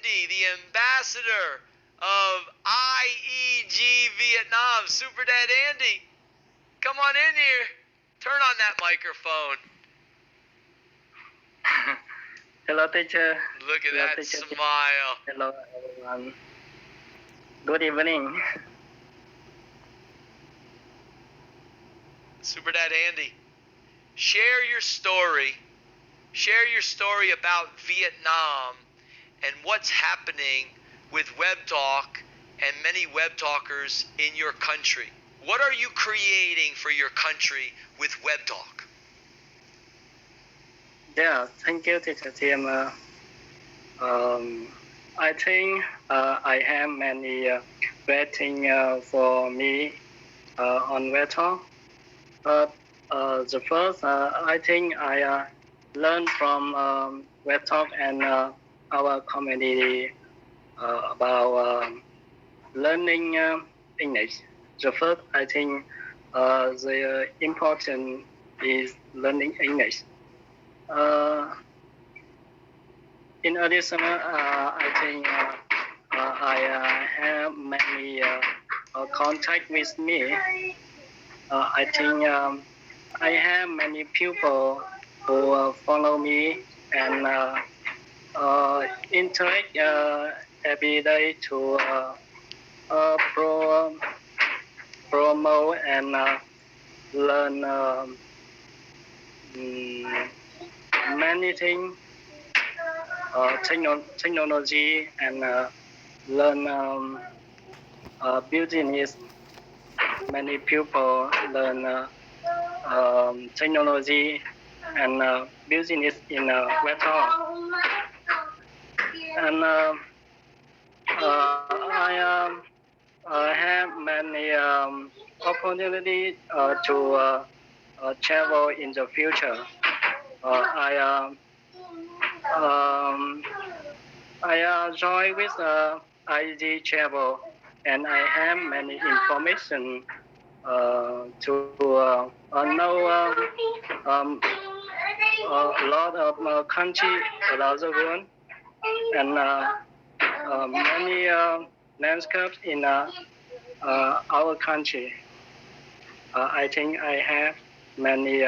Andy, the ambassador of IEG Vietnam. Super Dad Andy, come on in here. Turn on that microphone. Hello, teacher. Look at Hello, that teacher. smile. Hello, everyone. Good evening. Super Dad Andy, share your story. Share your story about Vietnam and what's happening with Webtalk and many Webtalkers in your country. What are you creating for your country with Webtalk? Yeah, thank you, teacher Tim. I think I have many waiting for me on Webtalk. But the first, I think I learned from Webtalk and our community about learning English. The first, I think the important is learning English. In addition, I think I have many contact with me. I think I have many people who follow me and interact every day to promote and learn many things, technology, and learn business. Many people learn technology and business in Webtalk. And I have many opportunities to travel in the future. I join with IEG travel, and I have many information to know a lot of countries around the world and many landscapes in our country. I think I have many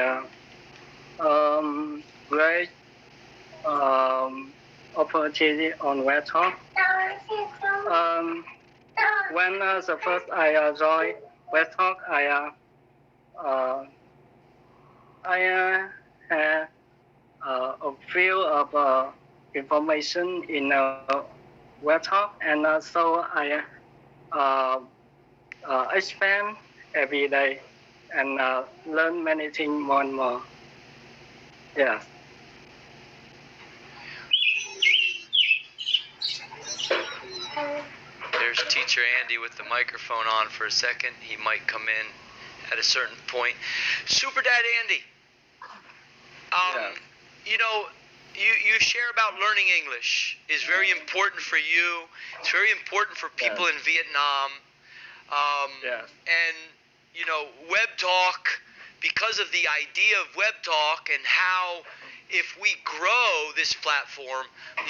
great opportunity on Webtalk. When the first I joined Webtalk, I had a few of information in Webtalk, and so I expand every day and learn many things more and more. Yes. There's Teacher Andy with the microphone on for a second. He might come in at a certain point. Super Dad Andy, you know, you share about learning English is very important for you. It's very important for people in Vietnam. And, you know, Webtalk, because of the idea of Webtalk and how if we grow this platform,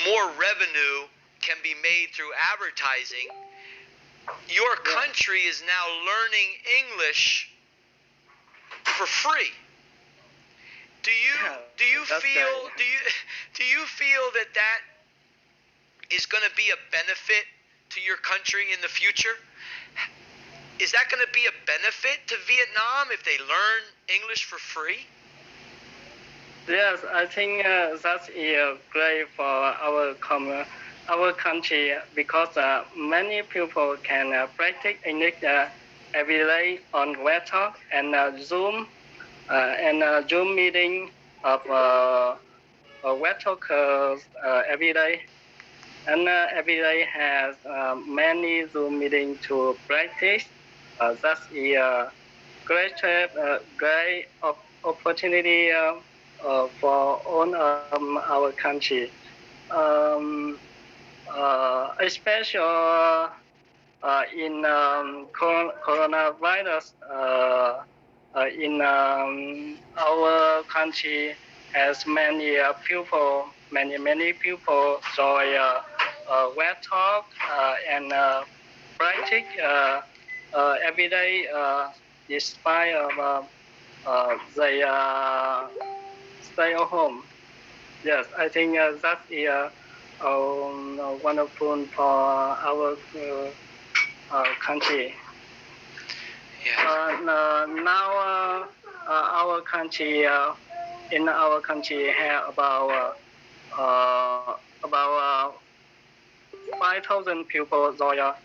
more revenue can be made through advertising. Your country is now learning English for free. Do you feel that is going to be a benefit to your country in the future? Is that going to be a benefit to Vietnam if they learn English for free? Yes, I think that is great for our country because many people can practice English every day on Webtalk and Zoom meeting of Webtalkers every day. And every day has many Zoom meetings to practice. That's a great opportunity for all our country. Especially in coronavirus, in our country has many people join Webtalk and practice every day despite of they stay at home. Yes, I think that is wonderful for our country. Yeah. Now our country in our country have about 5,000 people sign up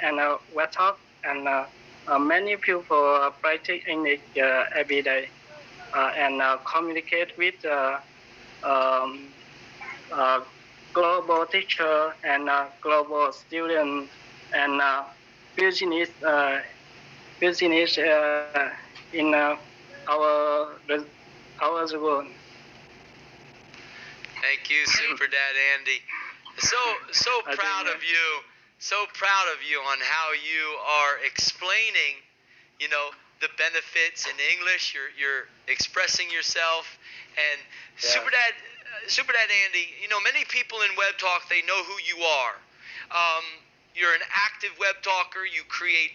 and Webtalk and many people practice English every day and communicate with um, global teacher and global student and business in our world. Thank you, Super Dad Andy. So proud of you. So proud of you on how you are explaining, the benefits in English. You're expressing yourself, and yeah. Super Dad Andy. Many people in Web Talk, they know who you are. You're an active Web Talker. You create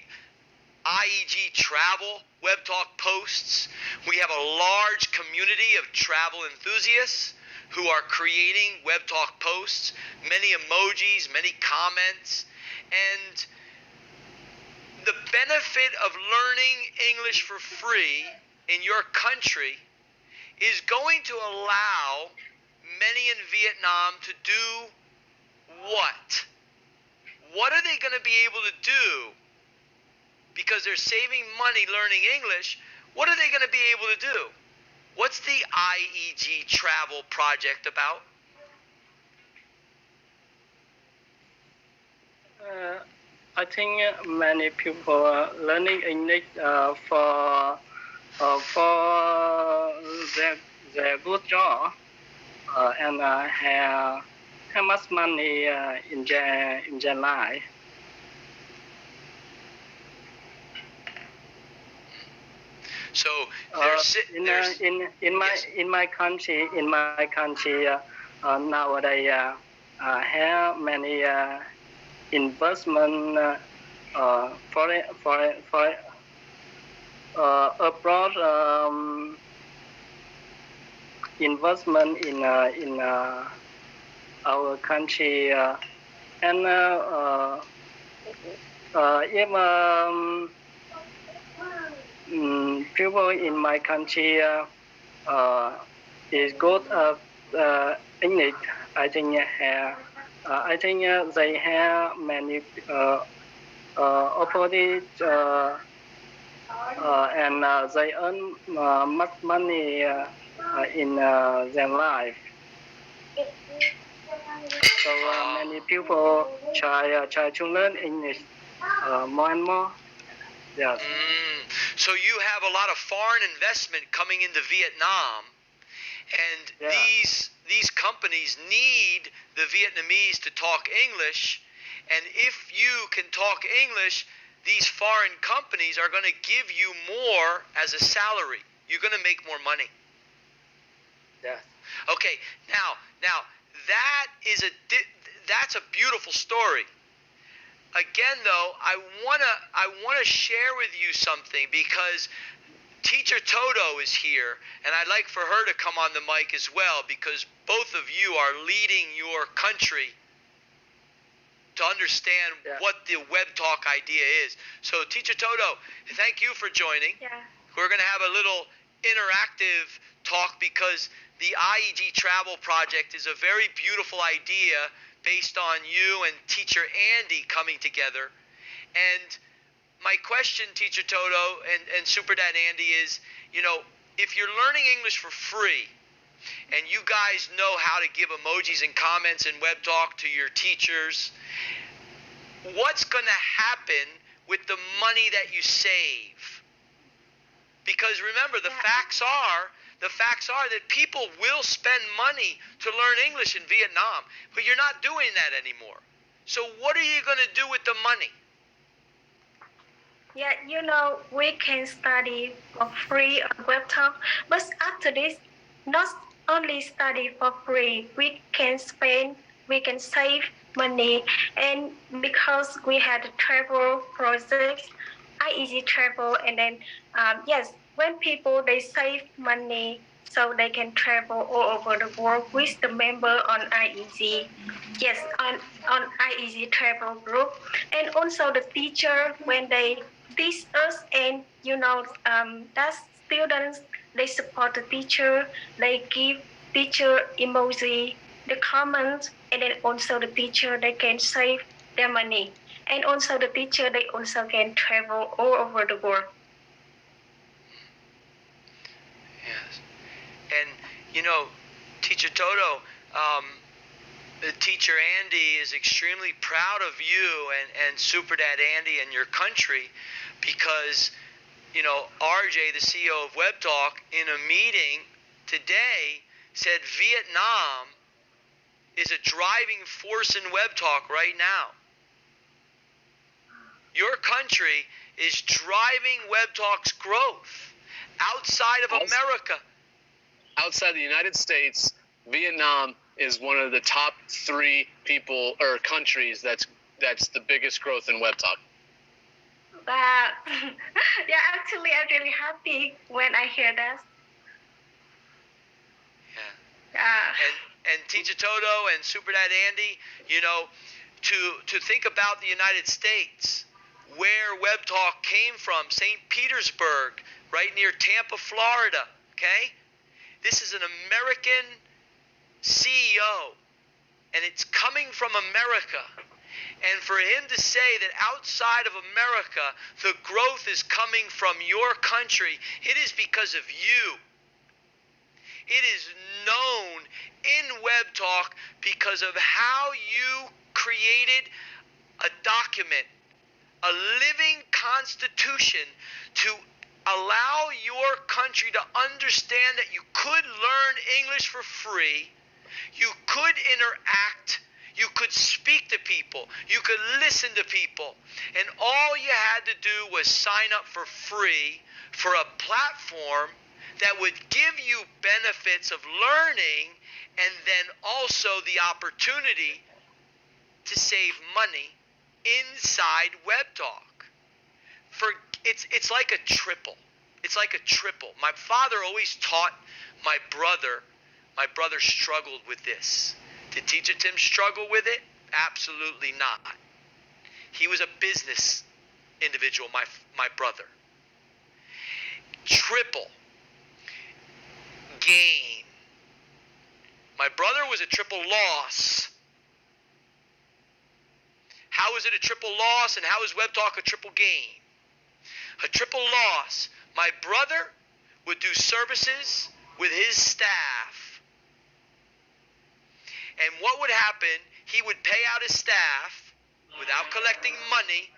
IEG travel Web Talk posts. We have a large community of travel enthusiasts who are creating Web Talk posts, many emojis, many comments, and the benefit of learning English for free in your country is going to allow many in Vietnam to do what? What are they going to be able to do? Because they're saving money learning English, what are they going to be able to do? What's the IEG travel project about? I think many people are learning English for their good job and have much money in their life. So in my country nowadays have many investment for abroad investment in our country and if people in my country is good English. I think they have many opportunities and they earn much money in their life. So many people try to learn English more and more. Yes. So you have a lot of foreign investment coming into Vietnam, and these companies need the Vietnamese to talk English, and if you can talk English, these foreign companies are going to give you more as a salary. You're going to make more money. Yeah. Okay. Now that's a beautiful story. Again, though, I wanna share with you something because Teacher Toto is here, and I'd like for her to come on the mic as well because both of you are leading your country to understand what the Web Talk idea is. So, Teacher Toto, thank you for joining. Yeah. We're going to have a little interactive talk because the IEG Travel Project is a very beautiful idea based on you and Teacher Andy coming together. And my question, Teacher Toto and Super Dad Andy, is, if you're learning English for free and you guys know how to give emojis and comments in Web Talk to your teachers, what's going to happen with the money that you save? Because remember, the facts are that people will spend money to learn English in Vietnam, but you're not doing that anymore. So what are you going to do with the money? Yeah, we can study for free on Webtalk, but after this, not only study for free, we can save money. And because we had a travel project, IEG travel, and then yes, when people they save money so they can travel all over the world with the member on IEG. Yes, on IEG travel group, and also the teacher when they teach us, and that students they support the teacher, they give teacher emoji, the comments, and then also the teacher they can save their money, and also the teacher they also can travel all over the world. Yes. And Teacher Toto, the teacher Andy is extremely proud of you and Super Dad Andy and your country, because RJ, the CEO of Webtalk, in a meeting today said Vietnam is a driving force in Webtalk right now. Your country is driving Webtalk's growth outside of America. Outside the United States, Vietnam is one of the top 3 people or countries that's the biggest growth in Webtalk. Wow. Yeah, actually, I'm really happy when I hear that. Yeah. And Teacher Toto and Super Dad Andy, to think about the United States, where Webtalk came from, St. Petersburg, right near Tampa, Florida, okay? This is an American CEO, and it's coming from America. And for him to say that outside of America, the growth is coming from your country, it is because of you. It is known in Webtalk because of how you created a document, a living constitution to allow your country to understand that you could learn English for free, you could interact, you could speak to people, you could listen to people, and all you had to do was sign up for free for a platform that would give you benefits of learning and then also the opportunity to save money inside Webtalk. It's like a triple. It's like a triple. My father always taught my brother. My brother struggled with this. Did Teacher Tim struggle with it? Absolutely not. He was a business individual, my brother. Triple gain. My brother was a triple loss. How is it a triple loss, and how is Webtalk a triple gain? A triple loss. My brother would do services with his staff. And what would happen, he would pay out his staff without collecting money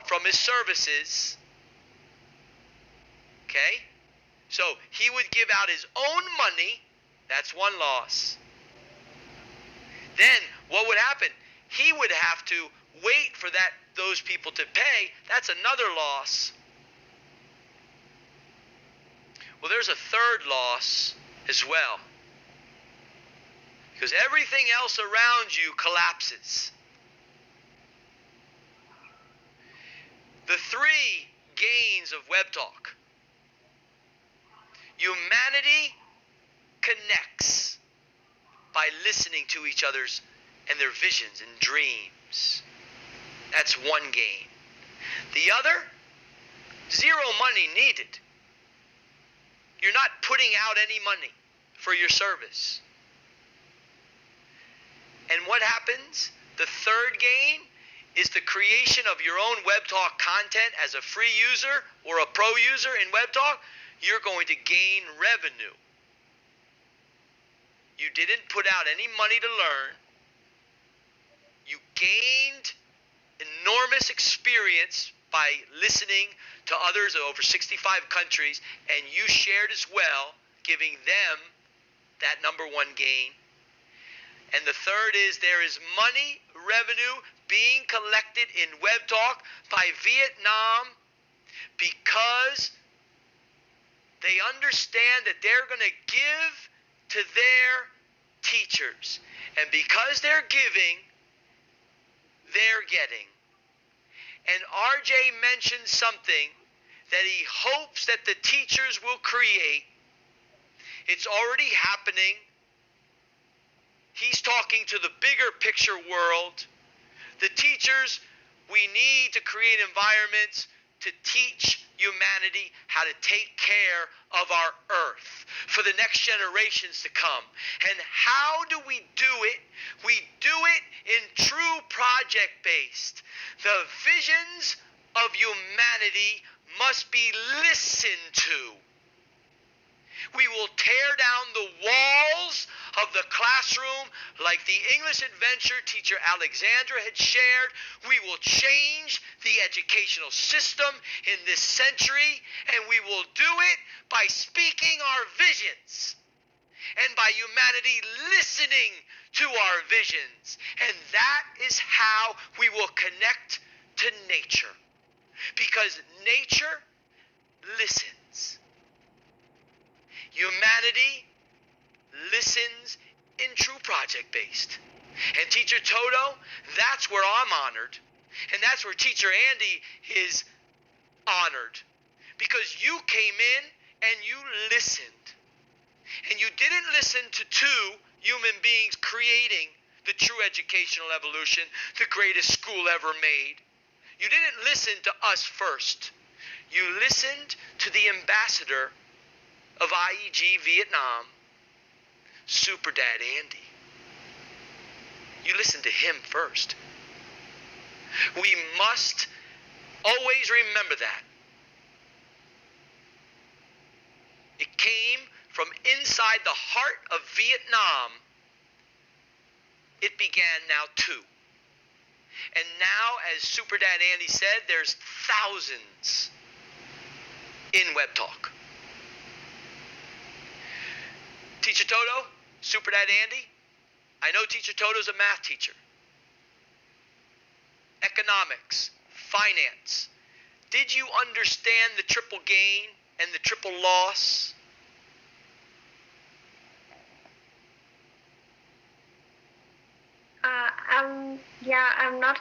from his services. Okay? So he would give out his own money. That's one loss. Then what would happen? He would have to wait for those people to pay. That's another loss. Well, there's a third loss as well. Because everything else around you collapses. The 3 gains of Webtalk. Humanity connects by listening to each other's and their visions and dreams. That's one gain. The other, 0 money needed. You're not putting out any money for your service. And what happens? The third gain is the creation of your own Webtalk content as a free user or a pro user in Webtalk. You're going to gain revenue. You didn't put out any money to learn. You gained enormous experience by listening to others of over 65 countries, and you shared as well, giving them that number 1 gain. And the third is there is money, revenue being collected in Webtalk by Vietnam because they understand that they're going to give to their teachers. And because they're giving, they're getting. And RJ mentioned something that he hopes that the teachers will create. It's already happening. He's talking to the bigger picture world. The teachers, we need to create environments to teach humanity how to take care of our earth for the next generations to come. And how do we do it? We do it in true project-based. The visions of humanity must be listened to. We will tear down the walls of the classroom like the English adventure teacher Alexandra had shared. We will change the educational system in this century, and we will do it by speaking our visions and by humanity listening to our visions. And that is how we will connect to nature, because nature listens. Humanity listens in true project-based. And Teacher Toto, that's where I'm honored. And that's where Teacher Andy is honored. Because you came in and you listened. And you didn't listen to two human beings creating the true educational evolution, the greatest school ever made. You didn't listen to us first. You listened to the ambassador of IEG Vietnam, Super Dad Andy. You listen to him first. We must always remember that. It came from inside the heart of Vietnam. It began now too. And now, as Super Dad Andy said, there's thousands in Webtalk. Teacher Toto, Super Dad Andy, I know Teacher Toto's a math teacher. Economics, finance. Did you understand the triple gain and the triple loss? I'm not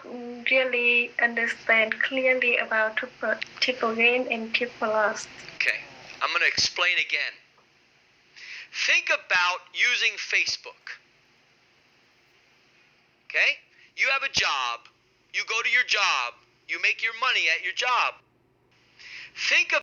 really understand clearly about triple gain and triple loss. Okay, I'm going to explain again. Think about using Facebook. Okay? You have a job. You go to your job. You make your money at your job. Think